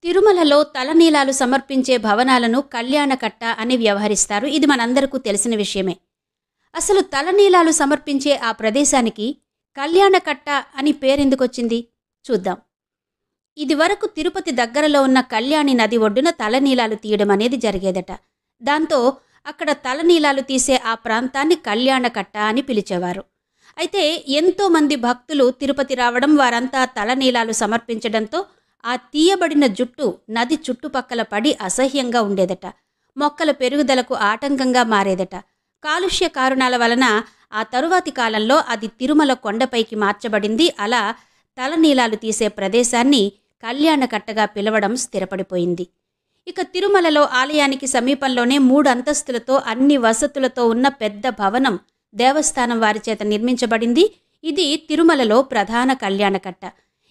తిరుమలలో తలనీలాలు సమర్పించే భవనాలను కళ్యాణకట్ట అని వ్యవహరిస్తారు. ఇది మనందరికీ తెలిసిన విషయమే. అసలు తలనీలాలు సమర్పించే ఆ ప్రదేశానికి కళ్యాణకట్ట అని పేరెందుకొచ్చింది చూద్దాం. ఇదివరకు తిరుపతి దగ్గరలో ఉన్న కళ్యాణి నది ఒడ్డున తలనీలాలు తీయడం అనేది జరిగేదట. దాంతో అక్కడ తలనీలాలు తీసే ఆ ప్రాంతాన్ని కళ్యాణకట్ట అని పిలిచేవారు. అయితే ఎంతోమంది భక్తులు తిరుపతి రావడం, వారంతా తలనీలాలు సమర్పించడంతో ఆ తీయబడిన జుట్టు నది చుట్టుపక్కల పడి అసహ్యంగా ఉండేదట. మొక్కల పెరుగుదలకు ఆటంకంగా మారేదట. కాలుష్య కారణాల వలన ఆ తరువాతి కాలంలో అది తిరుమల కొండపైకి మార్చబడింది. అలా తలనీలాలు తీసే ప్రదేశాన్ని కళ్యాణకట్టగా పిలవడం స్థిరపడిపోయింది. ఇక తిరుమలలో ఆలయానికి సమీపంలోనే 3 అంతస్తులతో అన్ని వసతులతో ఉన్న పెద్ద భవనం దేవస్థానం వారి చేత నిర్మించబడింది. ఇది తిరుమలలో ప్రధాన కళ్యాణకట్ట.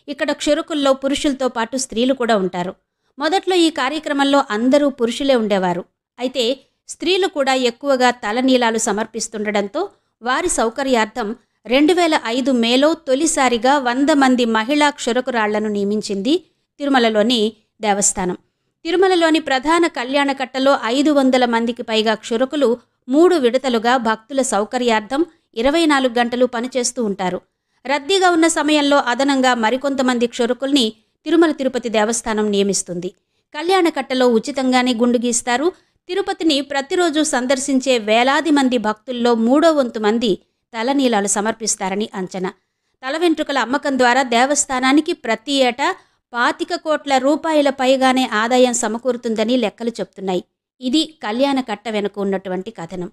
ఇక్కడ క్షురకుల్లో పురుషులతో పాటు స్త్రీలు కూడా ఉంటారు. మొదట్లో ఈ కార్యక్రమంలో అందరూ పురుషులే ఉండేవారు. అయితే స్త్రీలు కూడా ఎక్కువగా తలనీలాలు సమర్పిస్తుండడంతో వారి సౌకర్యార్థం 2005 మేలో తొలిసారిగా 100 మంది మహిళా క్షురకురాళ్లను నియమించింది తిరుమలలోని దేవస్థానం. తిరుమలలోని ప్రధాన కళ్యాణకట్టలో 500 మందికి పైగా క్షురకులు 3 విడతలుగా భక్తుల సౌకర్యార్థం 24 గంటలు పనిచేస్తూ ఉంటారు. రద్దీగా ఉన్న సమయంలో అదనంగా మరికొంతమంది క్షురకుల్ని తిరుమల తిరుపతి దేవస్థానం నియమిస్తుంది. కళ్యాణకట్టలో ఉచితంగానే గుండు గీస్తారు. తిరుపతిని ప్రతిరోజు సందర్శించే వేలాది మంది భక్తుల్లో 3వ వంతు మంది తలనీలాలు సమర్పిస్తారని అంచనా. తల వెంట్రుకల అమ్మకం ద్వారా దేవస్థానానికి ప్రతి ఏటా 25 కోట్ల రూపాయల పైగానే ఆదాయం సమకూరుతుందని లెక్కలు చెప్తున్నాయి. ఇది కళ్యాణకట్ట వెనుక ఉన్నటువంటి కథనం.